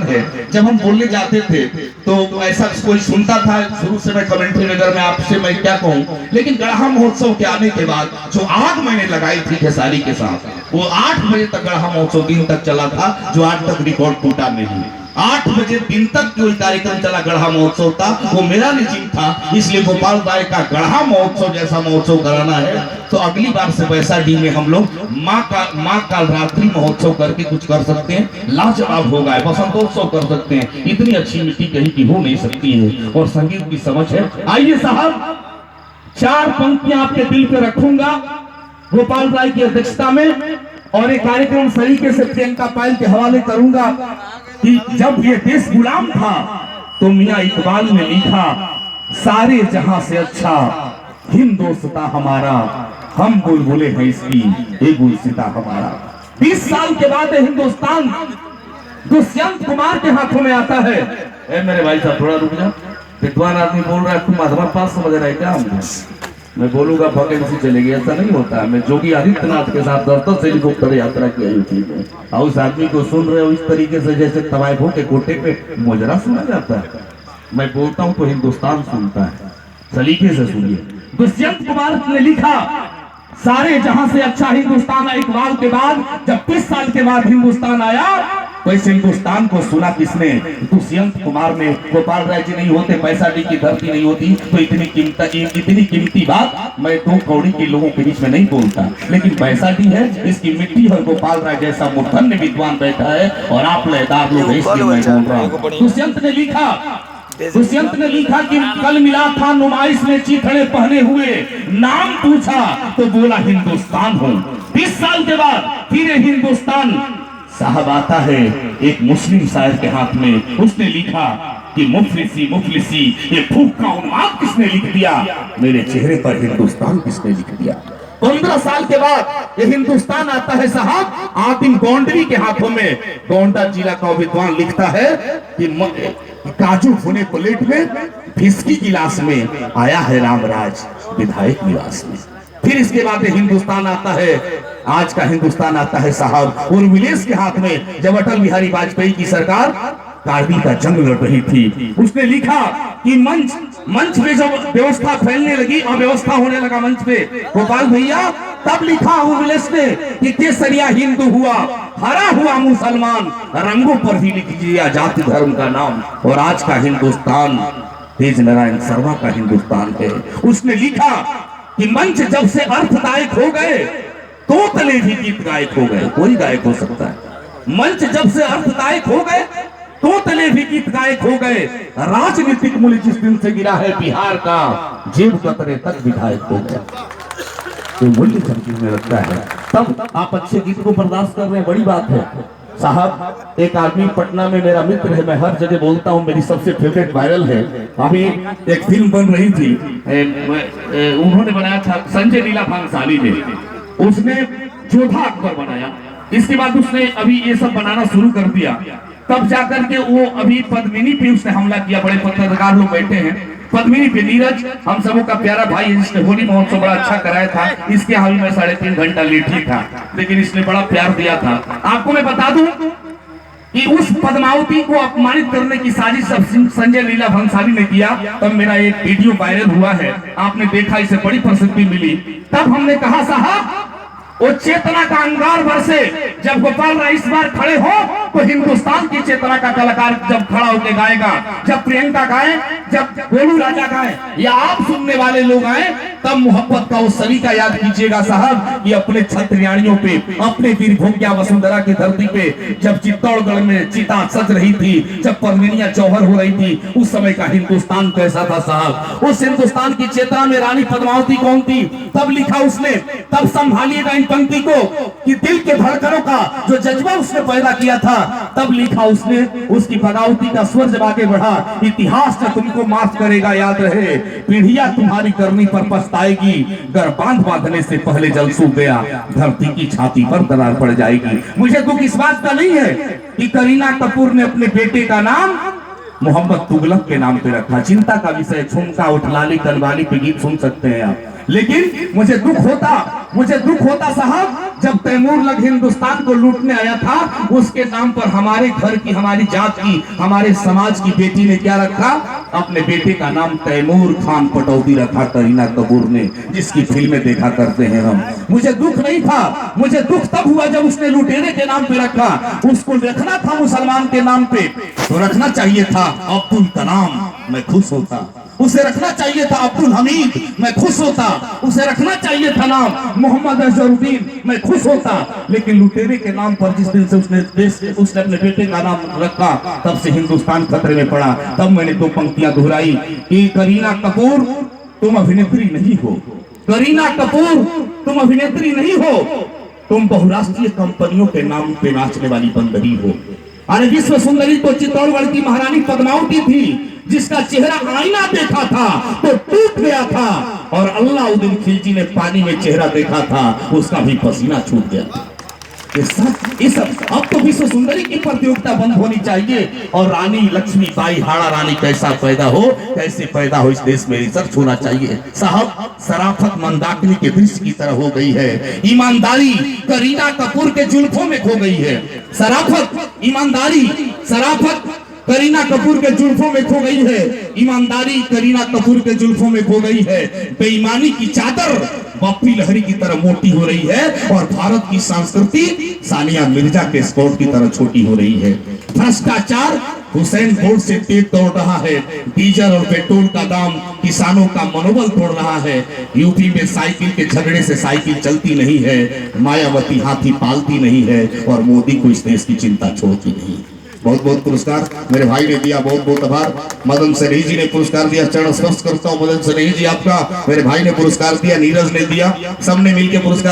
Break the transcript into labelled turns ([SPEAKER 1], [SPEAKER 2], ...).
[SPEAKER 1] है। जब हम बोलने जाते थे तो ऐसा कोई सुनता था, शुरू से मैं कमेंट्री नगर में आपसे मैं क्या कहूँ, लेकिन गढ़ा महोत्सव के आने के बाद जो आग मैंने लगाई थी खेसारी के साथ, वो 8 बजे तक गढ़ा महोत्सव दिन तक चला था, जो आज तक रिकॉर्ड टूटा नहीं। 8 बजे दिन तक कोई कार्यक्रम चला गढ़ा महोत्सव था, वो मेरा निश्चित था। इसलिए गोपाल राय का गढ़ा महोत्सव जैसा महोत्सव कराना है तो अगली बार से वैशाली में हम लोग माँ का रात्रि महोत्सव करके कुछ कर सकते हैं, लाजवाब होगा। बसंतोत्सव कर सकते हैं, इतनी अच्छी मिट्टी कहीं की हो नहीं सकती है और संगीत की समझ है। आइए साहब, 4 पंक्तियां आपके दिल पे रखूंगा गोपाल राय की अध्यक्षता में, और एक कार्यक्रम सलीके से प्रियंका पायल के हवाले करूंगा कि जब ये देश गुलाम था तो मियां इकबाल ने लिखा, सारे जहां से अच्छा हिंदोस्तां हमारा, हम बुलबुले हैं इसकी ये गुलसिता हमारा। 20 साल के बाद हिंदुस्तान दुष्यंत कुमार के हाथों में आता है। मेरे भाई साहब थोड़ा रुक जाओ, विद्वान आदमी बोल रहा है, तुम माधवा पास समझ रहे क्या? मैं बोलूंगा वैकेंसी चलेगी, ऐसा नहीं होता है। मैं जोगी आदित्यनाथ के साथ 10 हेलीकॉप्टर यात्रा किया यूपी में, और उस आदमी को सुन रहे हो इस तरीके से जैसे तवायफों के कोटे पे मुजरा सुना जाता है। मैं बोलता हूं तो हिंदुस्तान सुनता है, सलीके से सुनिए। दुष्यंत कुमार ने लिखा, सारे जहां से अच्छा हिंदुस्तान है। इकबाल के बाद जब 30 साल के बाद हिंदुस्तान आया तो इस हिंदुस्तान को सुना किसने? दुष्यंत कुमार ने। गोपाल राय जी नहीं होते, पैसाडी की धरती नहीं होती, तो इतनी कीमती बात मैं 2 कौड़ी के लोगों के बीच में नहीं बोलता। लेकिन पैसाडी है, इसकी मिट्टी और गोपाल राय जैसा मूर्धन्य विद्वान बैठा है और आप लयदार लोग हैं, इसलिए मैं बोल रहा हूँ। दुष्यंत ने लिखा कि कल मिला था नुमाइश में चीथड़े पहने हुए, नाम पूछा तो बोला हिंदुस्तान हूँ। 20 साल के बाद फिर हिंदुस्तान साहब आता है एक मुस्लिम शायर के हाथ में। उसने लिखा कि मुफलिसी मुफलिसी ये भूख का उन्माद किसने लिख दिया, मेरे चेहरे पर हिंदुस्तान किसने लिख दिया। 15 साल के बाद ये हिंदुस्तान आता है साहब आदिम गोंडवी के हाथों में। गोंडा जिला का विद्वान लिखता है कि काजू भुने प्लेट में फिसकी गिलास में आया है रामराज विधायक निवास में। फिर इसके बाद हिंदुस्तान आता है, आज का हिंदुस्तान आता है साहब उर्मिलेश के हाथ में, जब अटल बिहारी वाजपेयी की सरकार कारगिल का जंग लड़ रही थी। उसने लिखा कि मंच में जब व्यवस्था फैलने लगी, अव्यवस्था होने लगा मंच पे गोपाल भैया, तब लिखा उर्मिलेश ने कि केसरिया हिंदू हुआ, हरा हुआ मुसलमान, रंगों पर भी लिख दिया जाति धर्म का नाम। और आज का हिंदुस्तान तेज नारायण शर्मा का हिंदुस्तान है। उसने लिखा कि मंच जब से अर्थदायक हो गए तो तले भी गीत गायक हो गए। कोई गायक हो सकता है। मंच जब से अर्थदायक हो गए तो तले भी गीत गायक हो गए। राजनीतिक मूल्य जिस दिन से गिरा है बिहार का, जेब कतरे तक विधायक हो गए। तो मूल्य जब गिरने लगता है तब आप अच्छे गीत को बर्दाश्त कर रहे हैं, बड़ी बात है साहब। एक आदमी पटना में मेरा मित्र है, मैं हर जगह बोलता हूँ, मेरी सबसे फेवरेट वायरल है। अभी एक फिल्म बन रही थी, उन्होंने बनाया था संजय लीला भांसाली ने, उसने जोधा अकबर बनाया। इसके बाद उसने अभी ये सब बनाना शुरू कर दिया, तब जाकर के वो अभी पद्मिनी पे उसने हमला किया। बड़े पत्रकार लोग बैठे हैं पद्मिनी पे, नीरज हम सबों का प्यारा भाई है, जिसने होली महोत्सव बड़ा अच्छा कराया था। इसके यहाँ भी मैं 3.5 घंटा लेट ही था, लेकिन इसने बड़ा प्यार दिया था। आपको मैं बता दूं कि उस पद्मावती को अपमानित करने की साजिश संजय लीला भंसाली ने किया। तब मेरा एक वीडियो वायरल हुआ है, आपने देखा, इसे बड़ी प्रसिद्धि मिली। तब हमने कहा साहब वो चेतना का अंगार बरसे, जब गोपाल राय इस बार खड़े हो तो हिंदुस्तान की चेतना का कलाकार जब खड़ा होकर गाएगा, जब प्रियंका गाए, जब गोलू राजा गाए, या आप सुनने वाले लोग आए, तब मोहब्बत का वो सलीका याद कीजिएगा साहब कि अपने छत्रियाणियों पे, अपने वीर भोग्या वसुंधरा की धरती पे जब चित्तौड़गढ़ में चिता सज रही थी, जब पद्मिनियां चौहर हो रही थी, उस समय का हिंदुस्तान कैसा था साहब। उस हिंदुस्तान की चेतना में रानी पद्मावती कौन थी? तब लिखा उसने, तब संभालिएगा इन पंक्ति को कि दिल के धड़कनों का जो जज्बा उसने पैदा किया था, तब लिखा उसने, उसकी बगावती का स्वर जब आगे बढ़ा, इतिहास ने तुमको माफ करेगा याद रहे, पीढ़ियां तुम्हारी करनी पर पछताएगी, गर बांध बांधने से पहले जल सूख गया, धरती की छाती पर दरार पड़ जाएगी। मुझे दुख इस बात का नहीं है कि करीना कपूर ने अपने बेटे का नाम मोहम्मद तुगलक के नाम पे रखा। चिंता का विषय, झुमका उठलाली कलवाली पे गीत सुन सकते हैं आप, लेकिन मुझे दुख होता साहब, जब तैमूर लग हिंदुस्तान को लूटने आया था, उसके नाम पर हमारे घर की, हमारी जात की, हमारे समाज की बेटी ने क्या रखा? अपने बेटे का नाम तैमूर खान पटौदी रखा, करीना कपूर ने, जिसकी फिल्में देखा करते हैं हम। मुझे दुख नहीं था, मुझे दुख तब हुआ जब उसने लुटेरे के नाम पे रखा। उसको रखना था मुसलमान के नाम पे तो रखना चाहिए था अब्दुल कलाम, मैं खुश होता। उसे रखना चाहिए था अब्दुल हमीद, मैं खुश होता। उसे रखना चाहिए था नाम मोहम्मद अजहरुद्दीन, मैं खुश होता। लेकिन लुटेरे के नाम पर जिस दिन से उसने अपने बेटे का नाम रखा, तब से हिंदुस्तान खतरे में पड़ा। तब मैंने दो पंक्तियां दोहराई कि करीना कपूर तुम अभिनेत्री नहीं हो, करीना कपूर तुम अभिनेत्री नहीं हो, तुम बहुराष्ट्रीय कंपनियों के नाम पे नाचने वाली बंदरी हो। अरे विश्व सुंदरी तो चित्तौड़गढ़ की महारानी पद्मावती थी, जिसका चेहरा आईना देखा था तो टूट गया था, और अल्लाउद्दीन खिलजी ने पानी में चेहरा देखा था, उसका भी पसीना छूट गया था। ये सब अब तो विश्व सुंदरी की प्रतियोगिता बंद होनी चाहिए, और रानी लक्ष्मीबाई हाड़ा रानी कैसे पैदा हो इस देश में रिसर्च होना चाहिए साहब। सराफत मंदाकिनी के दृश्य की तरह हो गई है, ईमानदारी करीना कपूर के जुल्फों में खो गई है। सराफत, ईमानदारी, सराफत करीना कपूर के जुल्फों में खो गई है, ईमानदारी करीना कपूर के जुल्फों में खो गई है। बेईमानी की चादर बप्पी लहरी की तरह मोटी हो रही है, और भारत की संस्कृति सानिया मिर्जा के स्पोर्ट की तरह छोटी हो रही है। भ्रष्टाचार हुसैन बोल्ट से तेज तोड़ रहा है, डीजल और पेट्रोल का दाम किसानों का मनोबल तोड़ रहा है। यूपी में साइकिल के झगड़े से साइकिल चलती नहीं है, मायावती हाथी पालती नहीं है, और मोदी को इस देश की चिंता छोड़ती नहीं। बहुत बहुत पुरस्कार मेरे भाई ने दिया, बहुत बहुत आभार। मदन सनेही जी ने पुरस्कार दिया, चरण स्पर्श करता हूँ मदन सनेही जी आपका। मेरे भाई ने पुरस्कार दिया, नीरज ने दिया, सबने मिलकर पुरस्कार